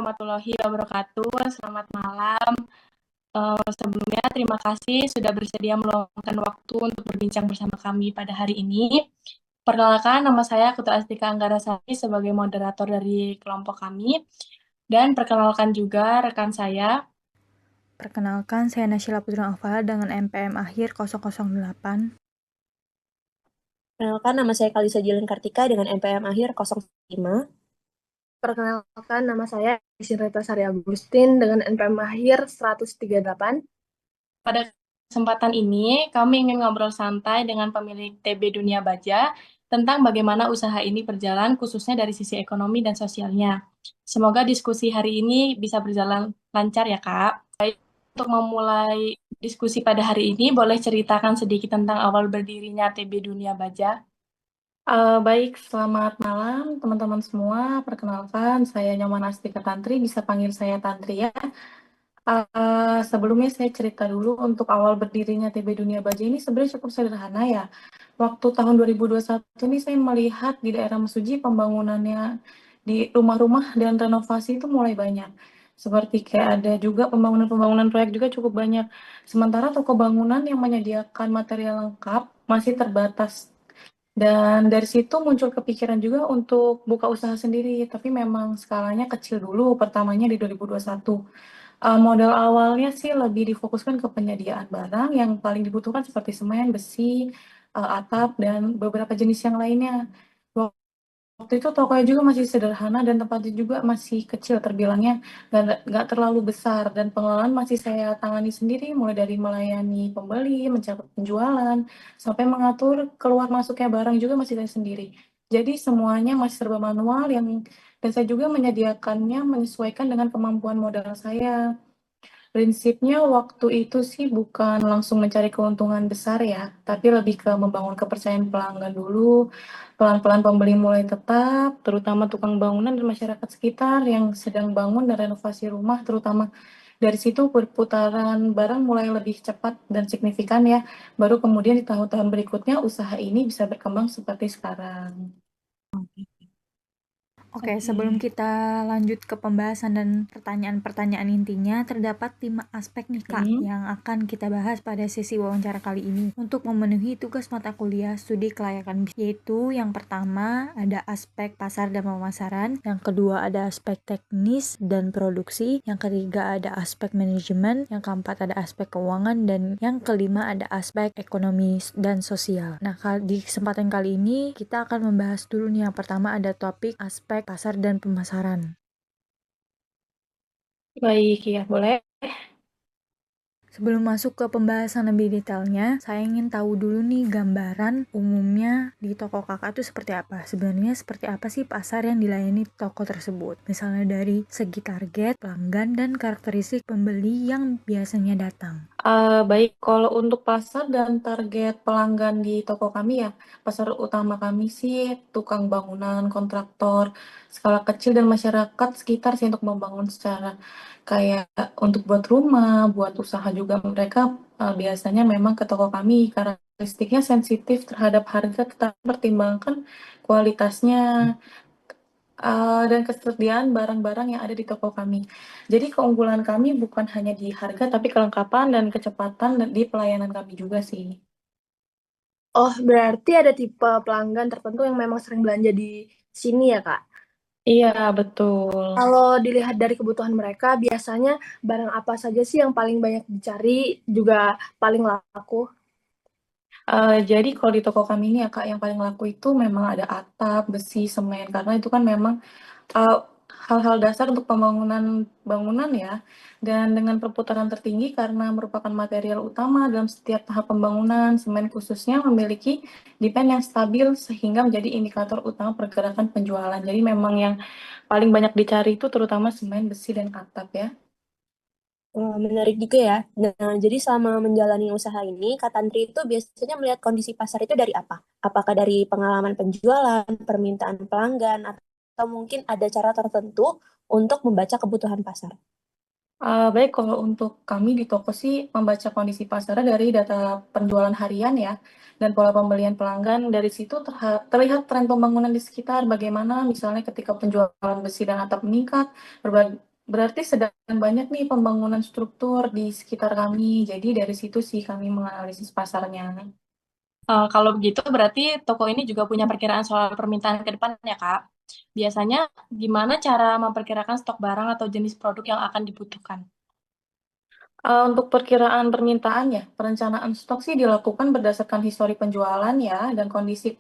warahmatullahi wabarakatuh. Selamat malam. Sebelumnya terima kasih sudah bersedia meluangkan waktu untuk berbincang bersama kami pada hari ini. Perkenalkan, nama saya Kutra Astika Anggarasari sebagai moderator dari kelompok kami. Dan perkenalkan juga rekan saya. Perkenalkan, saya Nasyila Putri Alfa dengan NPM akhir 008. Perkenalkan, nama saya Kalisa Jilen Kartika dengan NPM akhir 05. Perkenalkan, nama saya Sinrita Sari Agustin dengan NPM akhir 138. Pada kesempatan ini, kami ingin ngobrol santai dengan pemilik TB Dunia Baja tentang bagaimana usaha ini berjalan, khususnya dari sisi ekonomi dan sosialnya. Semoga diskusi hari ini bisa berjalan lancar ya, Kak. Baik, untuk memulai diskusi pada hari ini, boleh ceritakan sedikit tentang awal berdirinya TB Dunia Baja? Baik, selamat malam teman-teman semua. Perkenalkan, saya Nyoman Astika Tantri, bisa panggil saya Tantri ya. Sebelumnya saya cerita dulu untuk awal berdirinya TB Dunia Baja ini sebenarnya cukup sederhana ya. Waktu tahun 2021 ini saya melihat di daerah Mesuji pembangunannya di rumah-rumah dan renovasi itu mulai banyak. Seperti kayak ada juga pembangunan proyek juga cukup banyak. Sementara toko bangunan yang menyediakan material lengkap masih terbatas. Dan dari situ muncul kepikiran juga untuk buka usaha sendiri, tapi memang skalanya kecil dulu, pertamanya di 2021. Modal awalnya sih lebih difokuskan ke penyediaan barang yang paling dibutuhkan seperti semen, besi, atap, dan beberapa jenis yang lainnya. Waktu itu tokonya juga masih sederhana dan tempatnya juga masih kecil terbilangnya, nggak terlalu besar, dan pengelolaan masih saya tangani sendiri, mulai dari melayani pembeli, mencatat penjualan, sampai mengatur keluar masuknya barang juga masih saya sendiri. Jadi semuanya masih serba manual dan saya juga menyediakannya menyesuaikan dengan kemampuan modal saya. Prinsipnya waktu itu sih bukan langsung mencari keuntungan besar ya, tapi lebih ke membangun kepercayaan pelanggan dulu. Pelan-pelan pembeli mulai tetap, terutama tukang bangunan dan masyarakat sekitar yang sedang bangun dan renovasi rumah, terutama dari situ perputaran barang mulai lebih cepat dan signifikan ya. Baru kemudian di tahun-tahun berikutnya usaha ini bisa berkembang seperti sekarang. Oke, sebelum kita lanjut ke pembahasan dan pertanyaan-pertanyaan intinya, terdapat 5 aspek nih Kak yang akan kita bahas pada sesi wawancara kali ini untuk memenuhi tugas mata kuliah studi kelayakan bisnis. Yaitu yang pertama ada aspek pasar dan pemasaran, yang kedua ada aspek teknis dan produksi, yang ketiga ada aspek manajemen, yang keempat ada aspek keuangan, dan yang kelima ada aspek ekonomi dan sosial. Nah, di kesempatan kali ini kita akan membahas dulu nih yang pertama ada topik aspek pasar dan pemasaran. Baik, ya boleh. Sebelum masuk ke pembahasan lebih detailnya, saya ingin tahu dulu nih gambaran umumnya di toko kakak itu seperti apa. Sebenarnya seperti apa sih pasar yang dilayani toko tersebut? Misalnya dari segi target, pelanggan, dan karakteristik pembeli yang biasanya datang. Baik, kalau untuk pasar dan target pelanggan di toko kami ya, pasar utama kami sih tukang bangunan, kontraktor, skala kecil dan masyarakat sekitar sih untuk membangun secara kayak untuk buat rumah, buat usaha juga mereka biasanya memang ke toko kami karakteristiknya sensitif terhadap harga tetapi pertimbangkan kualitasnya dan ketersediaan barang-barang yang ada di toko kami. Jadi keunggulan kami bukan hanya di harga, tapi kelengkapan dan kecepatan di pelayanan kami juga sih. Oh, berarti ada tipe pelanggan tertentu yang memang sering belanja di sini ya, Kak? Iya, betul. Kalau dilihat dari kebutuhan mereka, biasanya barang apa saja sih yang paling banyak dicari, juga paling laku? Jadi kalau di toko kami ini ya Kak, yang paling laku itu memang ada atap, besi, semen, karena itu kan memang uh, hal-hal dasar untuk pembangunan bangunan ya. Dan dengan perputaran tertinggi karena merupakan material utama dalam setiap tahap pembangunan, semen khususnya memiliki demand yang stabil sehingga menjadi indikator utama pergerakan penjualan. Jadi memang yang paling banyak dicari itu terutama semen, besi, dan atap ya. Menarik juga ya. Nah, jadi selama menjalani usaha ini, Kak Tantri itu biasanya melihat kondisi pasar itu dari apa? Apakah dari pengalaman penjualan, permintaan pelanggan, atau mungkin ada cara tertentu untuk membaca kebutuhan pasar? Baik, kalau untuk kami di toko sih membaca kondisi pasar dari data penjualan harian ya, dan pola pembelian pelanggan. Dari situ terlihat tren pembangunan di sekitar, bagaimana misalnya ketika penjualan besi dan atap meningkat, Berarti sedang banyak nih pembangunan struktur di sekitar kami. Jadi dari situ sih kami menganalisis pasarnya. Kalau begitu berarti toko ini juga punya perkiraan soal permintaan ke depan ya, Kak. Biasanya gimana cara memperkirakan stok barang atau jenis produk yang akan dibutuhkan? Untuk perkiraan permintaan ya, perencanaan stok sih dilakukan berdasarkan histori penjualan ya, dan kondisi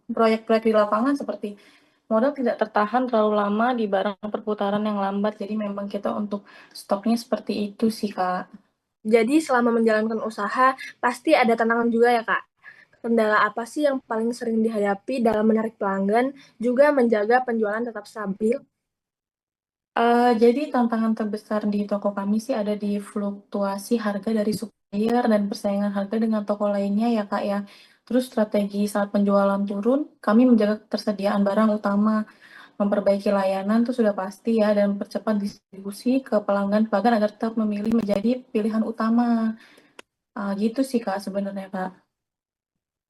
proyek-proyek di lapangan seperti modal tidak tertahan terlalu lama di barang perputaran yang lambat. Jadi memang kita untuk stoknya seperti itu sih, Kak. Jadi selama menjalankan usaha, pasti ada tantangan juga ya, Kak? Kendala apa sih yang paling sering dihadapi dalam menarik pelanggan, juga menjaga penjualan tetap stabil? Jadi tantangan terbesar di toko kami sih ada di fluktuasi harga dari supplier dan persaingan harga dengan toko lainnya ya, Kak, ya. Terus strategi saat penjualan turun, kami menjaga ketersediaan barang utama, memperbaiki layanan itu sudah pasti ya, dan mempercepat distribusi ke pelanggan-pelanggan agar tetap memilih menjadi pilihan utama. Gitu sih, Kak, sebenarnya, Kak.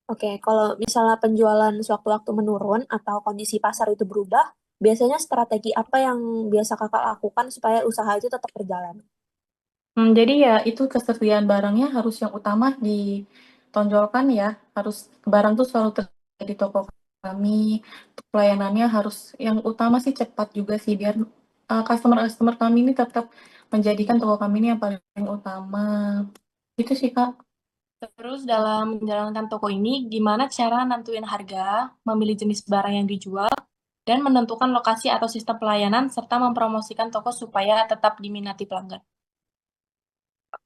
Oke, kalau misalnya penjualan sewaktu-waktu menurun atau kondisi pasar itu berubah, biasanya strategi apa yang biasa kakak lakukan supaya usaha itu tetap berjalan? Jadi ya itu ketersediaan barangnya harus yang utama ditonjolkan ya, harus barang tuh selalu tersedia di toko kami, pelayanannya harus yang utama sih cepat juga sih biar, customer-customer kami ini tetap menjadikan toko kami ini yang paling utama. Itu sih, Kak. Terus dalam menjalankan toko ini, gimana cara nentuin harga, memilih jenis barang yang dijual, dan menentukan lokasi atau sistem pelayanan, serta mempromosikan toko supaya tetap diminati pelanggan?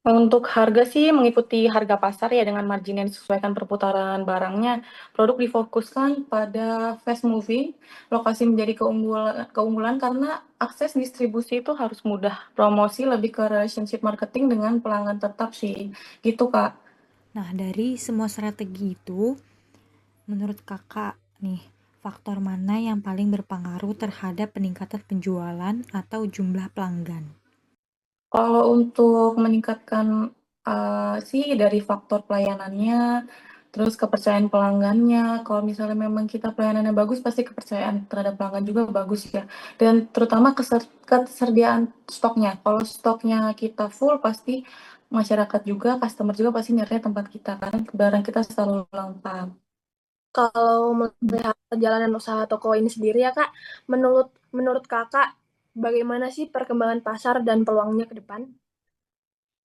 Untuk harga sih mengikuti harga pasar ya dengan margin yang disesuaikan perputaran barangnya. Produk difokuskan pada fast moving, lokasi menjadi keunggulan karena akses distribusi itu harus mudah. Promosi lebih ke relationship marketing dengan pelanggan tetap sih. Gitu, Kak. Nah, dari semua strategi itu, menurut kakak nih, faktor mana yang paling berpengaruh terhadap peningkatan penjualan atau jumlah pelanggan? Kalau untuk meningkatkan, sih dari faktor pelayanannya, terus kepercayaan pelanggannya, kalau misalnya memang kita pelayanannya bagus, pasti kepercayaan terhadap pelanggan juga bagus ya. Dan terutama ketersediaan stoknya. Kalau stoknya kita full, pasti masyarakat juga, customer juga pasti nyarinya tempat kita, karena barang kita selalu lengkap. Kalau melihat perjalanan usaha toko ini sendiri ya, Kak, menurut menurut Kakak, bagaimana sih perkembangan pasar dan peluangnya ke depan?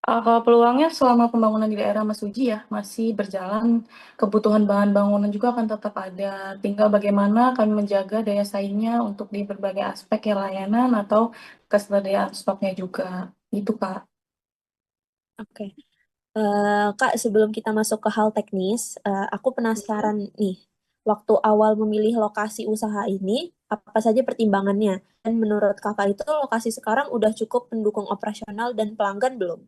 Kalau peluangnya selama pembangunan di daerah Mas Uji ya, masih berjalan, kebutuhan bahan bangunan juga akan tetap ada. Tinggal bagaimana kami menjaga daya saingnya untuk di berbagai aspek ya, layanan atau ketersediaan stoknya juga. Itu, Kak. Oke. Kak, sebelum kita masuk ke hal teknis, aku penasaran nih, waktu awal memilih lokasi usaha ini, apa saja pertimbangannya? Dan menurut kakak itu lokasi sekarang udah cukup mendukung operasional dan pelanggan belum?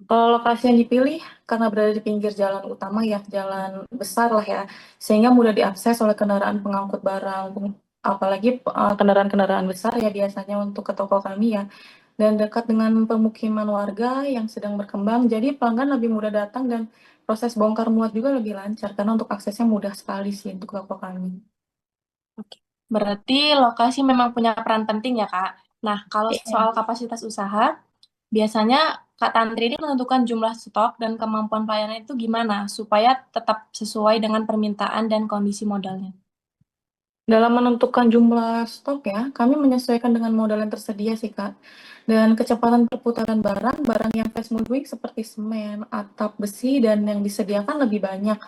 Kalau lokasi yang dipilih karena berada di pinggir jalan utama ya, jalan besar lah ya, sehingga mudah diakses oleh kendaraan pengangkut barang, apalagi kendaraan-kendaraan besar ya biasanya untuk ke toko kami ya, dan dekat dengan pemukiman warga yang sedang berkembang, jadi pelanggan lebih mudah datang dan proses bongkar muat juga lebih lancar karena untuk aksesnya mudah sekali sih untuk toko kami. Oke. Berarti lokasi memang punya peran penting ya, Kak. Nah, kalau Iya. soal kapasitas usaha, biasanya Kak Tantri ini menentukan jumlah stok dan kemampuan pelayanan itu gimana supaya tetap sesuai dengan permintaan dan kondisi modalnya. Dalam menentukan jumlah stok ya, kami menyesuaikan dengan modal yang tersedia sih, Kak. Dan kecepatan perputaran barang yang fast moving seperti semen, atap besi, dan yang disediakan lebih banyak.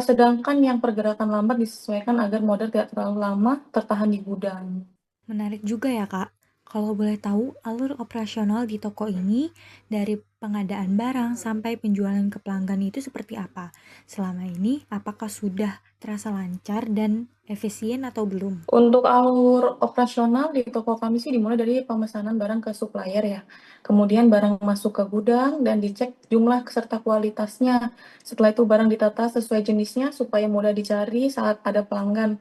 Sedangkan yang pergerakan lambat disesuaikan agar modal tidak terlalu lama tertahan di gudang. Menarik juga ya, Kak. Kalau boleh tahu, alur operasional di toko ini dari pengadaan barang sampai penjualan ke pelanggan itu seperti apa? Selama ini, apakah sudah terasa lancar dan efisien atau belum? Untuk alur operasional di toko kami sih dimulai dari pemesanan barang ke supplier ya. Kemudian barang masuk ke gudang dan dicek jumlah serta kualitasnya. Setelah itu barang ditata sesuai jenisnya supaya mudah dicari saat ada pelanggan.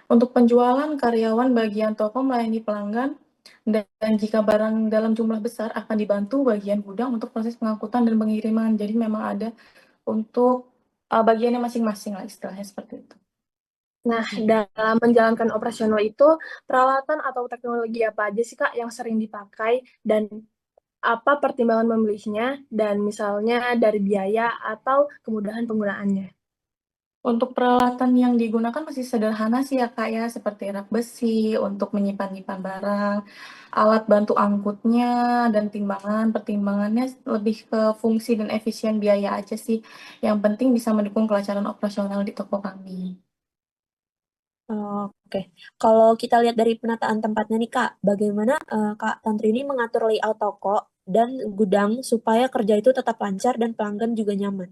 Untuk penjualan, karyawan bagian toko melayani pelanggan dan jika barang dalam jumlah besar akan dibantu bagian gudang untuk proses pengangkutan dan pengiriman. Jadi memang ada untuk bagiannya masing-masing lah istilahnya seperti itu. Nah, dalam menjalankan operasional itu, peralatan atau teknologi apa aja sih Kak yang sering dipakai dan apa pertimbangan membelinya dan misalnya dari biaya atau kemudahan penggunaannya? Untuk peralatan yang digunakan masih sederhana sih ya Kak ya, seperti rak besi untuk menyimpan-nyimpan barang, alat bantu angkutnya, dan timbangan. Pertimbangannya lebih ke fungsi dan efisien biaya aja sih. Yang penting bisa mendukung kelancaran operasional di toko kami. Oke, kalau kita lihat dari penataan tempatnya nih Kak, bagaimana Kak Tantri ini mengatur layout toko dan gudang supaya kerja itu tetap lancar dan pelanggan juga nyaman?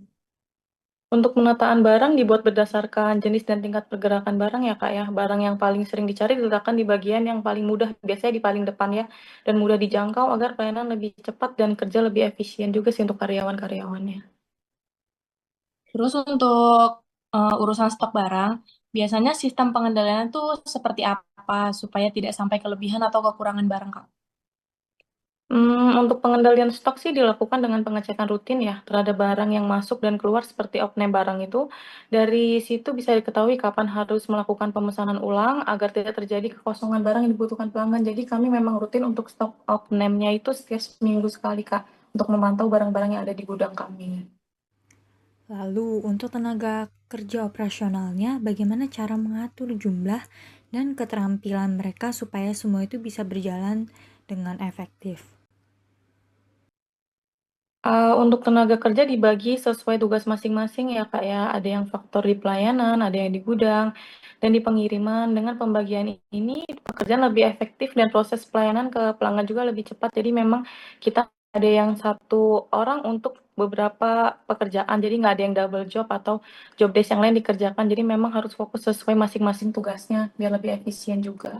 Untuk penataan barang dibuat berdasarkan jenis dan tingkat pergerakan barang ya Kak ya. Barang yang paling sering dicari diletakkan di bagian yang paling mudah, biasanya di paling depan ya, dan mudah dijangkau agar pelayanan lebih cepat dan kerja lebih efisien juga sih untuk karyawan-karyawannya. Terus untuk urusan stok barang, biasanya sistem pengendalian itu seperti apa supaya tidak sampai kelebihan atau kekurangan barang, Kak? Untuk pengendalian stok sih dilakukan dengan pengecekan rutin ya terhadap barang yang masuk dan keluar seperti opname barang itu. Dari situ bisa diketahui kapan harus melakukan pemesanan ulang agar tidak terjadi kekosongan barang yang dibutuhkan pelanggan. Jadi kami memang rutin untuk stok opname-nya itu setiap seminggu sekali Kak, untuk memantau barang-barang yang ada di gudang kami. Lalu untuk tenaga kerja operasionalnya, bagaimana cara mengatur jumlah dan keterampilan mereka supaya semua itu bisa berjalan dengan efektif? Untuk tenaga kerja dibagi sesuai tugas masing-masing ya Kak ya. Ada yang faktor di pelayanan, ada yang di gudang, dan di pengiriman. Dengan pembagian ini pekerjaan lebih efektif dan proses pelayanan ke pelanggan juga lebih cepat. Jadi memang kita ada yang satu orang untuk beberapa pekerjaan. Jadi nggak ada yang double job atau job desk yang lain dikerjakan. Jadi memang harus fokus sesuai masing-masing tugasnya biar lebih efisien juga.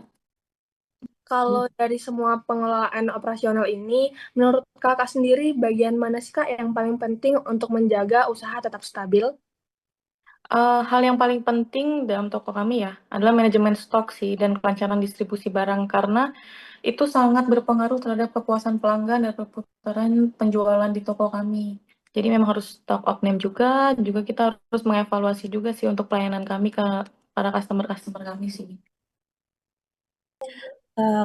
Kalau dari semua pengelolaan operasional ini, menurut Kakak sendiri bagian mana sih Kak yang paling penting untuk menjaga usaha tetap stabil? Hal yang paling penting dalam toko kami ya, adalah manajemen stok sih dan kelancaran distribusi barang, karena itu sangat berpengaruh terhadap kepuasan pelanggan dan perputaran penjualan di toko kami. Jadi memang harus stock out name juga kita harus mengevaluasi juga sih untuk pelayanan kami ke para customer-customer kami sih.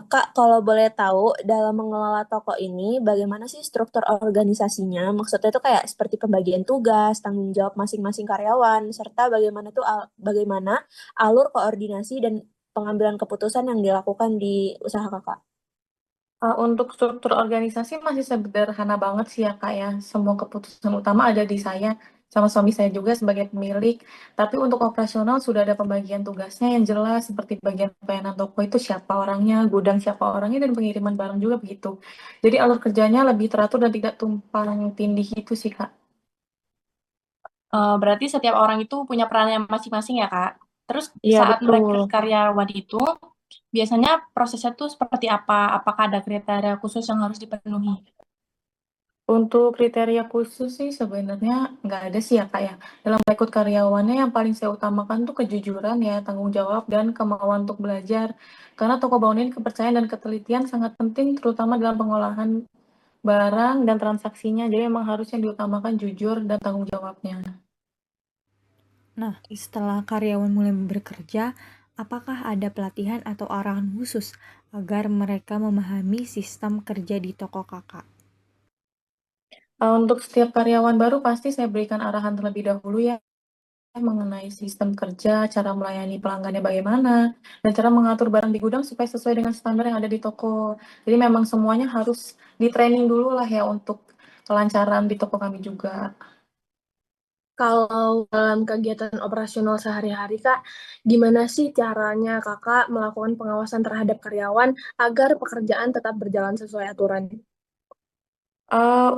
Kak, kalau boleh tahu, dalam mengelola toko ini, bagaimana sih struktur organisasinya? Maksudnya itu kayak seperti pembagian tugas, tanggung jawab masing-masing karyawan, serta bagaimana alur koordinasi dan pengambilan keputusan yang dilakukan di usaha Kakak. Untuk struktur organisasi masih sederhana banget sih ya Kak ya. Semua keputusan utama ada di saya sama suami saya juga sebagai pemilik. Tapi untuk operasional sudah ada pembagian tugasnya yang jelas seperti bagian pelayanan toko itu siapa orangnya, gudang siapa orangnya, dan pengiriman barang juga begitu. Jadi alur kerjanya lebih teratur dan tidak tumpang tindih itu sih Kak. Berarti setiap orang itu punya perannya masing-masing ya, Kak. Terus Iya saat betul. merekrut karyawan itu, biasanya prosesnya tuh seperti apa? Apakah ada kriteria khusus yang harus dipenuhi? Untuk kriteria khusus sih sebenarnya nggak ada sih ya Kak ya. Dalam merekrut karyawannya yang paling saya utamakan tuh kejujuran ya, tanggung jawab, dan kemauan untuk belajar. Karena toko bangunan ini kepercayaan dan ketelitian sangat penting terutama dalam pengolahan barang dan transaksinya. Jadi memang harusnya diutamakan jujur dan tanggung jawabnya. Nah, setelah karyawan mulai bekerja, apakah ada pelatihan atau arahan khusus agar mereka memahami sistem kerja di toko kakak? Untuk setiap karyawan baru pasti saya berikan arahan terlebih dahulu ya mengenai sistem kerja, cara melayani pelanggannya bagaimana, dan cara mengatur barang di gudang supaya sesuai dengan standar yang ada di toko. Jadi memang semuanya harus di-training dulu lah ya untuk kelancaran di toko kami juga. Kalau dalam kegiatan operasional sehari-hari Kak, gimana sih caranya Kakak melakukan pengawasan terhadap karyawan agar pekerjaan tetap berjalan sesuai aturan?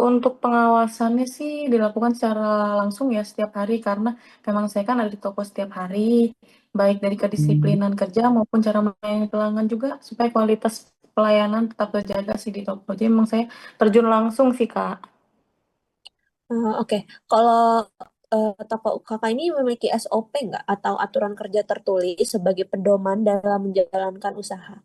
Untuk pengawasannya sih dilakukan secara langsung ya setiap hari karena memang saya kan ada di toko setiap hari, baik dari kedisiplinan kerja maupun cara melayani pelanggan juga supaya kualitas pelayanan tetap terjaga sih di toko. Jadi memang saya terjun langsung sih, Kak. Oke, kalau toko Kakak ini memiliki SOP nggak atau aturan kerja tertulis sebagai pedoman dalam menjalankan usaha?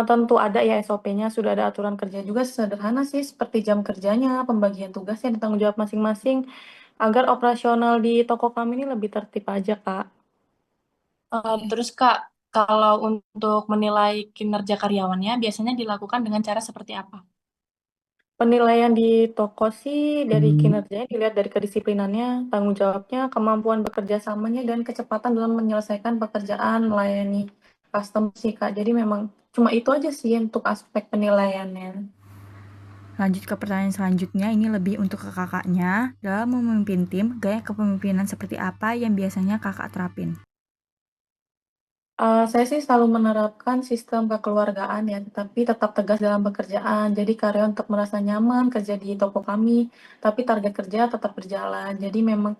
Tentu ada ya SOP-nya, sudah ada aturan kerja juga sederhana sih seperti jam kerjanya, pembagian tugasnya, dan tanggung jawab masing-masing agar operasional di toko kami ini lebih tertib aja, Kak. Terus Kak, kalau untuk menilai kinerja karyawannya biasanya dilakukan dengan cara seperti apa? Penilaian di toko sih dari kinerjanya dilihat dari kedisiplinannya, tanggung jawabnya, kemampuan bekerja samanya, dan kecepatan dalam menyelesaikan pekerjaan melayani customer sih Kak. Jadi memang cuma itu aja sih untuk aspek penilaiannya. Lanjut ke pertanyaan selanjutnya, ini lebih untuk ke kakaknya. Dalam memimpin tim, gaya kepemimpinan seperti apa yang biasanya kakak terapin? Saya sih selalu menerapkan sistem kekeluargaan ya, tapi tetap tegas dalam pekerjaan. Jadi karyawan tetap merasa nyaman kerja di toko kami, tapi target kerja tetap berjalan. Jadi memang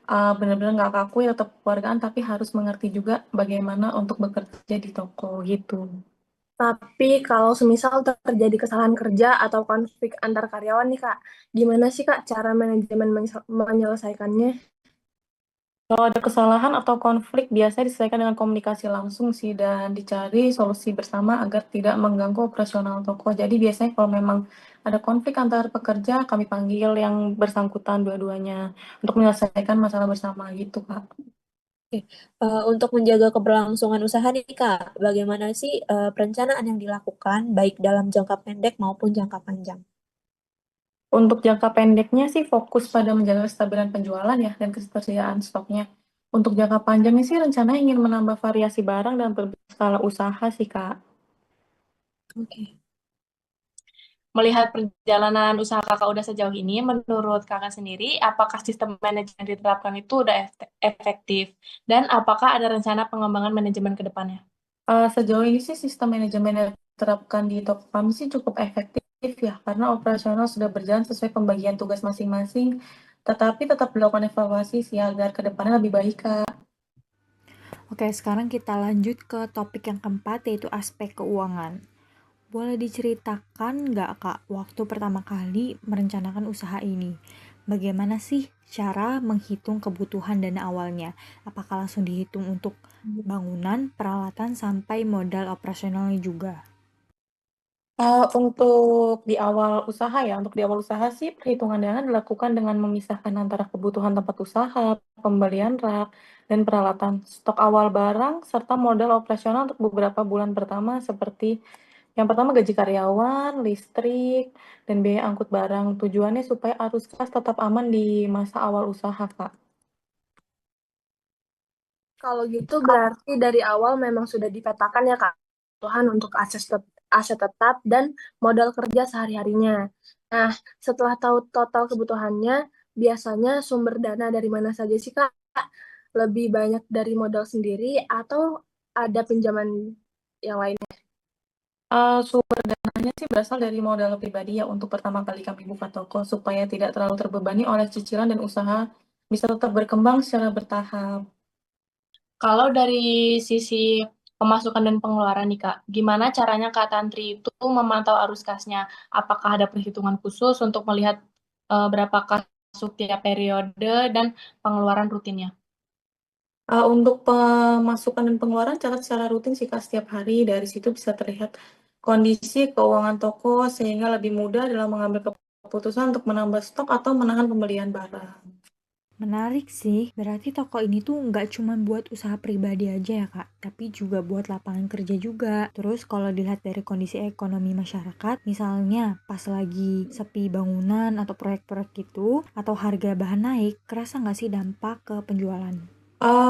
benar-benar nggak kaku ya, tetap kekeluargaan, tapi harus mengerti juga bagaimana untuk bekerja di toko gitu. Tapi kalau semisal terjadi kesalahan kerja atau konflik antar karyawan nih Kak, gimana sih Kak cara manajemen menyelesaikannya? Kalau ada kesalahan atau konflik, biasanya diselesaikan dengan komunikasi langsung sih dan dicari solusi bersama agar tidak mengganggu operasional toko. Jadi biasanya kalau memang ada konflik antar pekerja, kami panggil yang bersangkutan dua-duanya untuk menyelesaikan masalah bersama gitu, Kak. Oke. Untuk menjaga keberlangsungan usaha nih Kak, bagaimana sih perencanaan yang dilakukan baik dalam jangka pendek maupun jangka panjang? Untuk jangka pendeknya sih fokus pada menjaga kestabilan penjualan ya dan ketersediaan stoknya. Untuk jangka panjangnya sih rencana ingin menambah variasi barang dan berskala usaha sih, Kak. Oke. Melihat perjalanan usaha kakak udah sejauh ini, menurut kakak sendiri, apakah sistem manajemen yang diterapkan itu udah efektif? Dan apakah ada rencana pengembangan manajemen ke depannya? Sejauh ini sih sistem manajemen yang diterapkan di toko kami sih cukup efektif ya, karena operasional sudah berjalan sesuai pembagian tugas masing-masing, tetapi tetap dilakukan evaluasi sih agar ke depannya lebih baik, Kak. Oke, sekarang kita lanjut ke topik yang keempat, yaitu aspek keuangan. Boleh diceritakan nggak Kak, waktu pertama kali merencanakan usaha ini? Bagaimana sih cara menghitung kebutuhan dana awalnya? Apakah langsung dihitung untuk bangunan, peralatan, sampai modal operasionalnya juga? Untuk di awal usaha ya, untuk di awal usaha sih perhitungan dana dilakukan dengan memisahkan antara kebutuhan tempat usaha, pembelian rak, dan peralatan, stok awal barang, serta modal operasional untuk beberapa bulan pertama seperti yang pertama gaji karyawan, listrik, dan biaya angkut barang. Tujuannya supaya arus kas tetap aman di masa awal usaha, Kak. Kalau gitu berarti dari awal memang sudah dipetakan ya Kak, kebutuhan untuk aset tetap dan modal kerja sehari-harinya. Nah, setelah tahu total kebutuhannya, biasanya sumber dana dari mana saja sih Kak? Lebih banyak dari modal sendiri atau ada pinjaman yang lain? Sumber dananya sih berasal dari modal pribadi ya untuk pertama kali kami buka toko supaya tidak terlalu terbebani oleh cicilan dan usaha bisa tetap berkembang secara bertahap. Kalau dari sisi pemasukan dan pengeluaran nih Kak, gimana caranya Kak Tantri itu memantau arus kasnya? Apakah ada perhitungan khusus untuk melihat berapa kas masuk tiap periode dan pengeluaran rutinnya? Untuk pemasukan dan pengeluaran catat secara rutin sih Kak setiap hari. Dari situ bisa terlihat kondisi keuangan toko sehingga lebih mudah dalam mengambil keputusan untuk menambah stok atau menahan pembelian barang. Menarik sih, berarti toko ini tuh nggak cuma buat usaha pribadi aja ya Kak, tapi juga buat lapangan kerja juga. Terus kalau dilihat dari kondisi ekonomi masyarakat, misalnya pas lagi sepi bangunan atau proyek-proyek gitu, atau harga bahan naik, kerasa nggak sih dampak ke penjualan?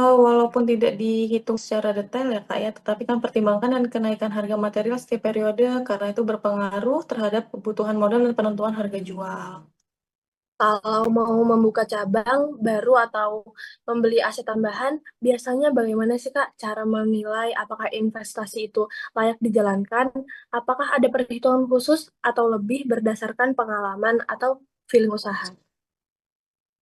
Walaupun tidak dihitung secara detail ya Kak ya, tetapi kan pertimbangkan dan kenaikan harga material setiap periode karena itu berpengaruh terhadap kebutuhan modal dan penentuan harga jual. Kalau mau membuka cabang baru atau membeli aset tambahan, biasanya bagaimana sih Kak cara menilai apakah investasi itu layak dijalankan? Apakah ada perhitungan khusus atau lebih berdasarkan pengalaman atau feeling usaha?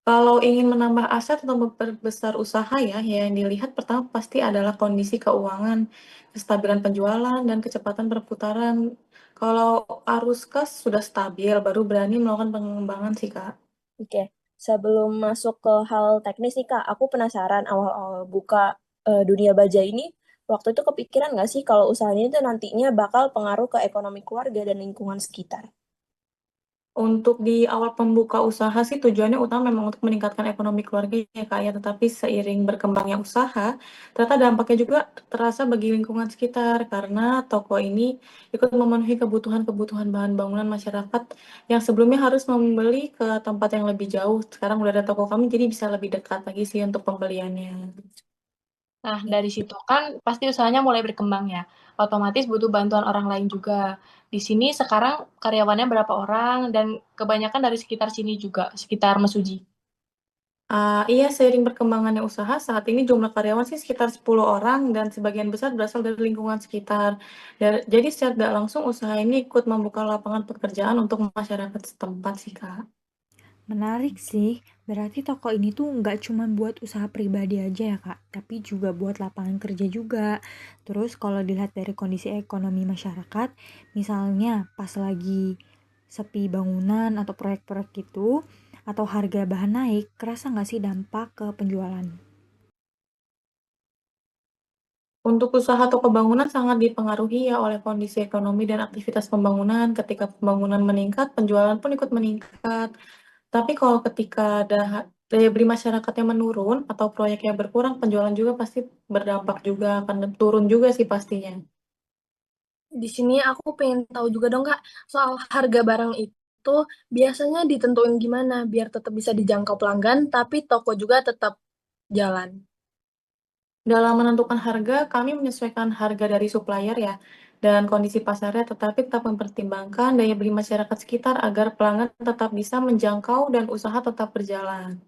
Kalau ingin menambah aset atau memperbesar usaha ya, yang dilihat pertama pasti adalah kondisi keuangan, kestabilan penjualan, dan kecepatan perputaran. Kalau arus kas sudah stabil, baru berani melakukan pengembangan sih, Kak. Oke, sebelum masuk ke hal teknis nih Kak, aku penasaran awal-awal buka dunia baja ini, waktu itu kepikiran nggak sih kalau usaha ini tuh nantinya bakal pengaruh ke ekonomi keluarga dan lingkungan sekitar? Untuk di awal pembuka usaha sih tujuannya utama memang untuk meningkatkan ekonomi keluarga ya Kak ya, tetapi seiring berkembangnya usaha, ternyata dampaknya juga terasa bagi lingkungan sekitar karena toko ini ikut memenuhi kebutuhan-kebutuhan bahan bangunan masyarakat yang sebelumnya harus membeli ke tempat yang lebih jauh. Sekarang udah ada toko kami jadi bisa lebih dekat lagi sih untuk pembeliannya. Nah, dari situ kan pasti usahanya mulai berkembang ya. Otomatis butuh bantuan orang lain juga. Di sini sekarang karyawannya berapa orang dan kebanyakan dari sekitar sini juga, sekitar Mesuji. Iya, seiring berkembangannya usaha, saat ini jumlah karyawan sih sekitar 10 orang dan sebagian besar berasal dari lingkungan sekitar. Jadi secara tidak langsung usaha ini ikut membuka lapangan pekerjaan untuk masyarakat setempat sih, Kak. Menarik sih, berarti toko ini tuh nggak cuma buat usaha pribadi aja ya Kak, tapi juga buat lapangan kerja juga. Terus kalau dilihat dari kondisi ekonomi masyarakat, misalnya pas lagi sepi bangunan atau proyek-proyek gitu, atau harga bahan naik, kerasa nggak sih dampak ke penjualan? Untuk usaha toko bangunan sangat dipengaruhi ya oleh kondisi ekonomi dan aktivitas pembangunan. Ketika pembangunan meningkat, penjualan pun ikut meningkat. Tapi kalau ketika ada daya beli masyarakatnya menurun atau proyeknya berkurang, penjualan juga pasti berdampak juga, akan turun juga sih pastinya. Di sini aku pengen tahu juga dong Kak, soal harga barang itu biasanya ditentuin gimana biar tetap bisa dijangkau pelanggan, tapi toko juga tetap jalan. Dalam menentukan harga, kami menyesuaikan harga dari supplier ya, dan kondisi pasarnya tetapi tetap mempertimbangkan daya beli masyarakat sekitar agar pelanggan tetap bisa menjangkau dan usaha tetap berjalan.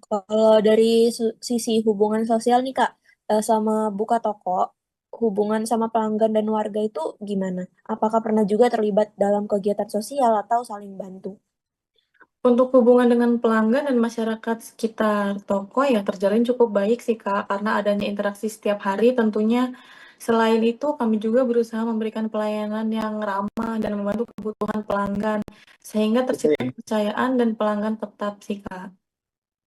Kalau dari sisi hubungan sosial nih Kak, sama buka toko, hubungan sama pelanggan dan warga itu gimana? Apakah pernah juga terlibat dalam kegiatan sosial atau saling bantu? Untuk hubungan dengan pelanggan dan masyarakat sekitar toko ya terjalin cukup baik sih Kak, karena adanya interaksi setiap hari tentunya. Selain itu, kami juga berusaha memberikan pelayanan yang ramah dan membantu kebutuhan pelanggan, sehingga tercipta kepercayaan dan pelanggan tetap sih Kak.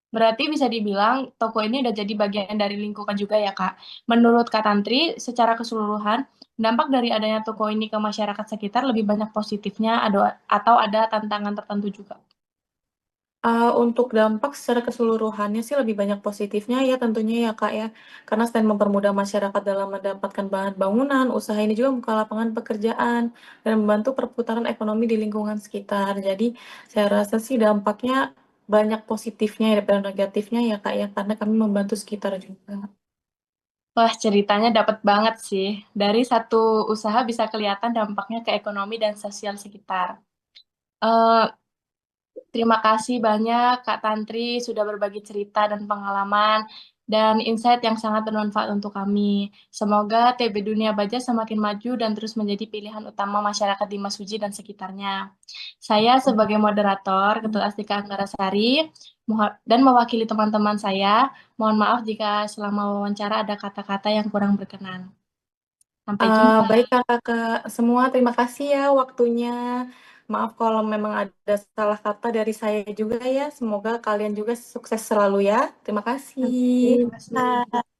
Berarti bisa dibilang toko ini udah jadi bagian dari lingkungan juga ya, Kak. Menurut Kak Tantri, secara keseluruhan, dampak dari adanya toko ini ke masyarakat sekitar lebih banyak positifnya atau ada tantangan tertentu juga? Untuk dampak secara keseluruhannya sih lebih banyak positifnya ya tentunya ya, Kak, ya. Karena selain mempermudah masyarakat dalam mendapatkan bahan bangunan, usaha ini juga membuka lapangan pekerjaan dan membantu perputaran ekonomi di lingkungan sekitar. Jadi saya rasa sih dampaknya banyak positifnya daripada negatifnya ya, Kak, ya, karena kami membantu sekitar juga. Wah, ceritanya dapat banget sih. Dari satu usaha bisa kelihatan dampaknya ke ekonomi dan sosial sekitar. Eh, Terima kasih banyak Kak Tantri sudah berbagi cerita dan pengalaman dan insight yang sangat bermanfaat untuk kami. Semoga TB Dunia Baja semakin maju dan terus menjadi pilihan utama masyarakat di Masuji dan sekitarnya. Saya sebagai moderator, Ketua Astika Anggarasari, dan mewakili teman-teman saya, mohon maaf jika selama wawancara ada kata-kata yang kurang berkenan. Sampai jumpa. Baik Kakak semua, terima kasih ya waktunya. Maaf kalau memang ada salah kata dari saya juga ya. Semoga kalian juga sukses selalu ya. Terima Sampai kasih. Terima kasih. jumpa.